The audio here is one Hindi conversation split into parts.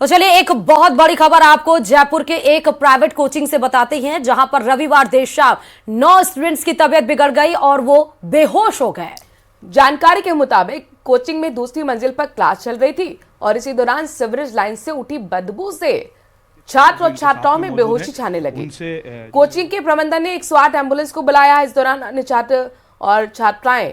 तो चलिए एक बहुत बड़ी खबर आपको जयपुर के एक प्राइवेट कोचिंग से बताते हैं, जहां पर रविवार देर शाम 9 स्टूडेंट्स की तबीयत बिगड़ गई और वो बेहोश हो गए। जानकारी के मुताबिक कोचिंग में दूसरी मंजिल पर क्लास चल रही थी और इसी दौरान सीवरेज लाइन से उठी बदबू से छात्र और छात्राओं में बेहोशी छाने लगी। कोचिंग के प्रबंधन ने 108 एम्बुलेंस को बुलाया। इस दौरान अन्य छात्र और छात्राएं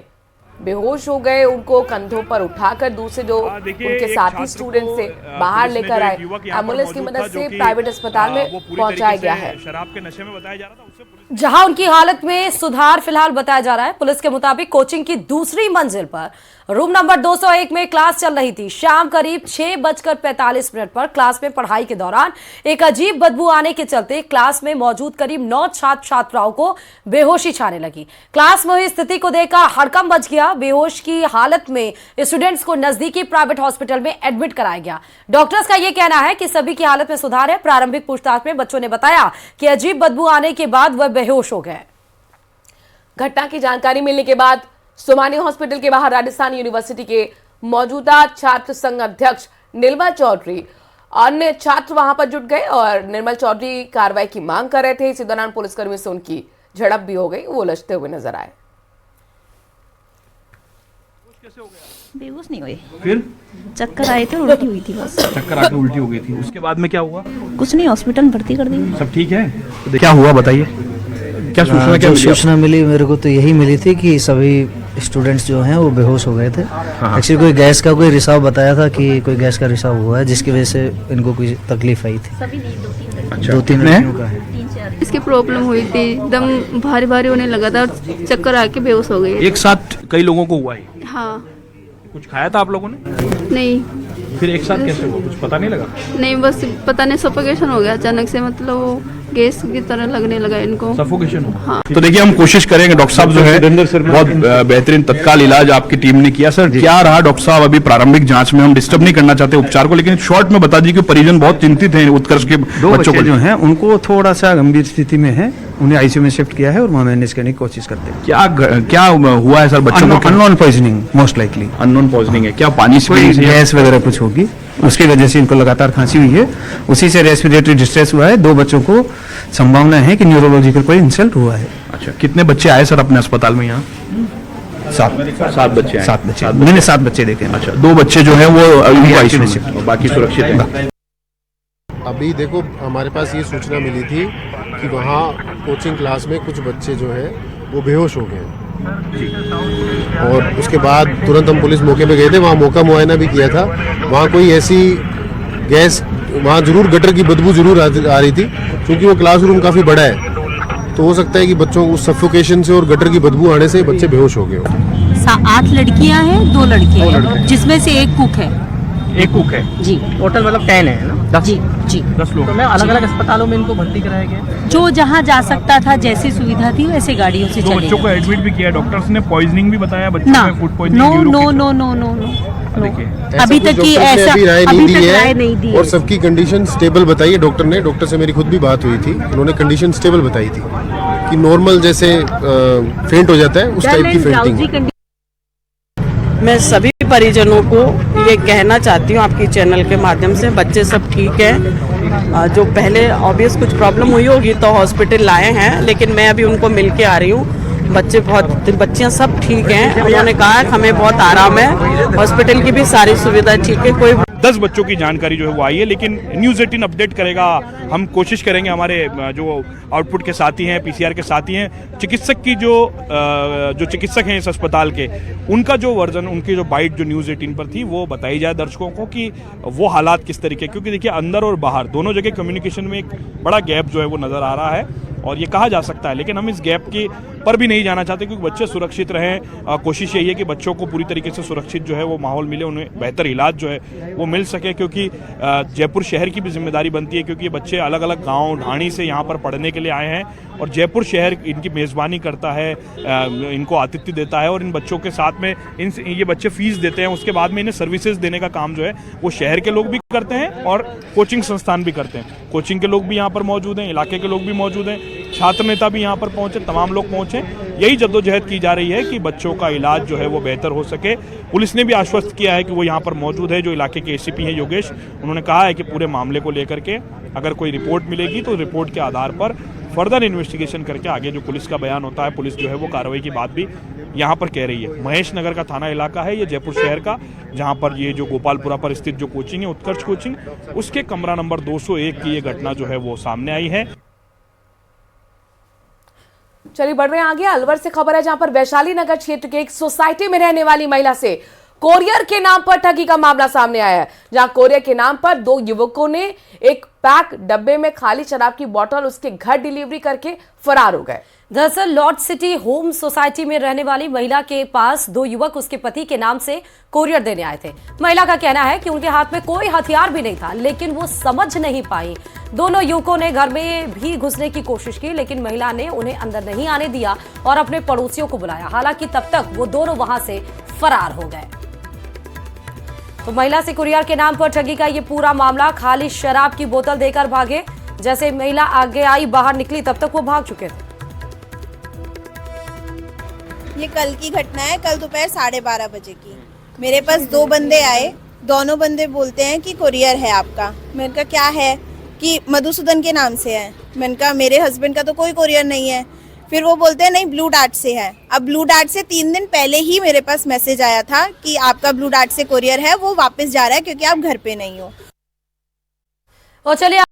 बेहोश हो गए। उनको कंधों पर उठाकर दूसरे जो उनके साथी स्टूडेंट से बाहर लेकर आए। एम्बुलेंस की मदद से प्राइवेट अस्पताल में पहुंचाया गया है। शराब के नशे में बताया जा रहा था, जहां उनकी हालत में सुधार फिलहाल बताया जा रहा है। पुलिस के मुताबिक कोचिंग की दूसरी मंजिल पर रूम नंबर 201 में क्लास चल रही थी। शाम करीब 6:45 पर क्लास में पढ़ाई के दौरान एक अजीब बदबू आने के चलते क्लास में मौजूद करीब 9 छात्र छात्राओं को बेहोशी छाने लगी। क्लास में हुई स्थिति को देखकर हड़कंप मच गया। बेहोश की हालत में स्टूडेंट्स को नजदीकी प्राइवेट हॉस्पिटल में एडमिट कराया गया। डॉक्टर्स का यह कहना है कि सभी की हालत में सुधार है। प्रारंभिक पूछताछ में बच्चों ने बताया कि अजीब बदबू आने के बाद वह बेहोश हो गए। घटना की जानकारी मिलने के बाद सोमानी हॉस्पिटल के बाहर राजस्थान यूनिवर्सिटी के मौजूदा छात्र संघ अध्यक्ष निर्मल चौधरी अन्य छात्र वहां पर जुट गए और निर्मल चौधरी कार्रवाई की मांग कर रहे थे। इसी दौरान पुलिसकर्मी से उनकी झड़प भी हो गई। वो उलझते हुए नजर आए। बेहोश नहीं हुए, फिर चक्कर आए थे, उल्टी हुई थी बस। चक्कर आके उल्टी हो गई थी। उसके बाद में क्या हुआ? कुछ नहीं, हॉस्पिटल में भर्ती कर दी। सब ठीक है? तो क्या हुआ बताइए, क्या सूचना? क्या सूचना मिली मेरे को तो यही मिली थी कि सभी स्टूडेंट्स जो हैं वो बेहोश हो गए थे। एक्चुअली कोई गैस का कोई रिसाव बताया था कि कोई गैस का रिसाव हुआ है, जिसकी वजह से इनको कोई तकलीफ आई थी। सभी नहीं, 2-3 अच्छा, 2-3 लड़कियों का है। इसकी प्रॉब्लम हुई थी, एकदम भारी भारी होने लगा था और चक्कर आके बेहोश हो गई। एक साथ कई लोगों को हुआ है? हाँ। कुछ खाया था आप लोगों ने? नहीं। फिर एक साथ कैसे हुआ, कुछ पता नहीं लगा? नहीं, बस पता नहीं, सफोकेशन हो गया अचानक से, मतलब वो गैस की तरह लगने लगा इनको। सफोकेशन हुआ? हाँ। तो देखिए हम कोशिश करेंगे, डॉक्टर साहब जो है बहुत बेहतरीन तत्काल इलाज आपकी टीम ने किया। सर क्या रहा डॉक्टर साहब? अभी प्रारंभिक जांच में हम डिस्टर्ब नहीं करना चाहते उपचार को, लेकिन शॉर्ट में बता दीजिए कि परिजन बहुत चिंतित हैं उत्कर्ष के बच्चों को जो हैं उनको थोड़ा सा गंभीर स्थिति में है, उन्हें आईसीयू में शिफ्ट किया है और वहाँ मैनेज करने की कोशिश करते हैं। क्या हुआ है सर बच्चों को? Unknown poisoning most likely. Unknown poisoning है क्या? पानी से गैस वगैरह कुछ होगी, उसकी वजह से इनको लगातार खांसी हुई है। उसी से रेस्पिरेटरी डिस्ट्रेस हुआ है। 2 बच्चों को संभावना है कि न्यूरोलॉजिकल कोई इंसल्ट हुआ है। अच्छा, कितने बच्चे आए सर अपने अस्पताल में यहाँ? 7 बच्चे आए। 7 बच्चे, मैंने 7 बच्चे देखे हैं। अच्छा, 2 बच्चे जो है वो आईसीयू में शिफ्ट, बाकी सुरक्षित हैं। अभी देखो हमारे पास ये सूचना मिली थी कि वहाँ कोचिंग क्लास में कुछ बच्चे जो है वो बेहोश हो गए और उसके बाद तुरंत हम पुलिस मौके पे गए थे। वहाँ मौका मुआयना भी किया था। वहाँ कोई ऐसी गैस, वहाँ जरूर गटर की बदबू जरूर आ रही थी, क्योंकि वो क्लासरूम काफ़ी बड़ा है। तो हो सकता है कि बच्चों को सफोकेशन से और गटर की बदबू आने से बच्चे बेहोश हो गए हो। 8 लड़कियां हैं, 2 लड़के हैं, जिसमें से एक कुक है। एक कुक है जी। टोटल मतलब 10 है ना? 10 जी 10 लोग। तो मैं अलग-अलग अस्पतालों में इनको भर्ती कराया गया। जो जहां जा सकता था, जैसी सुविधा थी वैसे गाड़ियों से चले। बच्चों को एडमिट भी किया, डॉक्टर्स ने पॉइजनिंग भी बताया बच्चों ना, में, food no poisoning. No no no no no अभी तक की ऐसा राय अभी नहीं तक दी राय है नहीं दी और सबकी कंडीशन स्टेबल बताई है डॉक्टर ने। डॉक्टर से मेरी खुद भी बात हुई थी, उन्होंने कंडीशन स्टेबल बताई थी कि नॉर्मल जैसे फेंट हो जाता है उस टाइप की फेंटिंग। मैं सभी परिजनों को ये कहना चाहती हूँ आपकी चैनल के माध्यम से, बच्चे सब ठीक हैं। जो पहले ऑब्वियस कुछ प्रॉब्लम हुई होगी तो हॉस्पिटल लाए हैं, लेकिन मैं अभी उनको मिल के आ रही हूँ। बच्चियाँ सब ठीक हैं। उन्होंने कहा हमें बहुत आराम है, हॉस्पिटल की भी सारी सुविधा ठीक है। कोई 10 बच्चों की जानकारी जो है वो आई है, लेकिन न्यूज़ 18 अपडेट करेगा। हम कोशिश करेंगे, हमारे जो आउटपुट के साथी हैं, पीसीआर के साथी हैं, चिकित्सक की जो चिकित्सक हैं इस अस्पताल के, उनका जो वर्जन, उनकी जो बाइट जो न्यूज़ 18 पर थी वो बताई जाए दर्शकों को कि वो हालात किस तरीके। क्योंकि देखिए अंदर और बाहर दोनों जगह कम्युनिकेशन में एक बड़ा गैप जो है वो नज़र आ रहा है और ये कहा जा सकता है, लेकिन हम इस गैप की पर भी नहीं जाना चाहते क्योंकि बच्चे सुरक्षित रहें। कोशिश यही है कि बच्चों को पूरी तरीके से सुरक्षित जो है वो माहौल मिले, उन्हें बेहतर इलाज जो है वो मिल सके, क्योंकि जयपुर शहर की भी जिम्मेदारी बनती है, क्योंकि ये बच्चे अलग अलग गांव ढाणी से यहाँ पर पढ़ने के लिए आए हैं और जयपुर शहर इनकी मेज़बानी करता है, इनको आतिथ्य देता है और इन बच्चों के साथ में ये बच्चे फीस देते हैं, उसके बाद में इन्हें सर्विसेज देने का काम जो है वो शहर के लोग भी करते हैं और कोचिंग संस्थान भी करते हैं। कोचिंग के लोग भी यहाँ पर मौजूद हैं, इलाके के लोग भी मौजूद हैं। छात्र नेता भी यहाँ पर पहुंचे, तमाम लोग पहुंचे। यही जद्दोजहद की जा रही है कि बच्चों का इलाज जो है वो बेहतर हो सके। पुलिस ने भी आश्वस्त किया है कि वो यहाँ पर मौजूद है। जो इलाके के एसीपी हैं योगेश, उन्होंने कहा है कि पूरे मामले को लेकर के अगर कोई रिपोर्ट मिलेगी तो रिपोर्ट के आधार पर फर्दर इन्वेस्टिगेशन करके आगे जो पुलिस का बयान होता है, पुलिस जो है वो कार्रवाई की बात भी यहाँ पर कह रही है। महेश नगर का थाना इलाका है ये, जयपुर शहर का, जहाँ पर ये जो गोपालपुरा पर स्थित जो कोचिंग है उत्कर्ष कोचिंग, उसके कमरा नंबर 201 की ये घटना जो है वो सामने आई है। चलिए बढ़ रहे हैं आगे। अलवर से खबर है जहां पर वैशाली नगर क्षेत्र के एक सोसाइटी में रहने वाली महिला से कोरियर के नाम पर ठगी का मामला सामने आया है, जहां कोरियर के नाम पर दो युवकों ने एक पैक डब्बे में खाली शराब की बोतल उसके घर डिलीवरी करके फरार हो गए। दरअसल लॉर्ड सिटी होम सोसाइटी में रहने वाली महिला के पास दो युवक उसके पति के नाम से कोरियर देने आए थे। महिला का कहना है कि उनके हाथ में कोई हथियार भी नहीं था, लेकिन वो समझ नहीं पाई। दोनों युवकों ने घर में भी घुसने की कोशिश की, लेकिन महिला ने उन्हें अंदर नहीं आने दिया और अपने पड़ोसियों को बुलाया। हालांकि तब तक वो दोनों वहां से फरार हो गए। तो महिला से कुरियर के नाम पर ठगी का ये पूरा मामला, खाली शराब की बोतल देकर भागे। जैसे महिला आगे आई, बाहर निकली, तब तक वो भाग चुके थे। ये कल की घटना है, कल दोपहर 12:30 बजे की। मेरे पास दो बंदे आए, दोनों बंदे बोलते हैं कि कुरियर है आपका। मैंने कहा क्या है, कि मधुसूदन के नाम से है। मैंने कहा मेरे हस्बैंड का तो कोई कुरियर नहीं है। फिर वो बोलते हैं नहीं ब्लू डार्ट से है। अब ब्लू डार्ट से 3 दिन पहले ही मेरे पास मैसेज आया था कि आपका ब्लू डार्ट से कुरियर है, वो वापस जा रहा है क्योंकि आप घर पे नहीं हो। और चलिए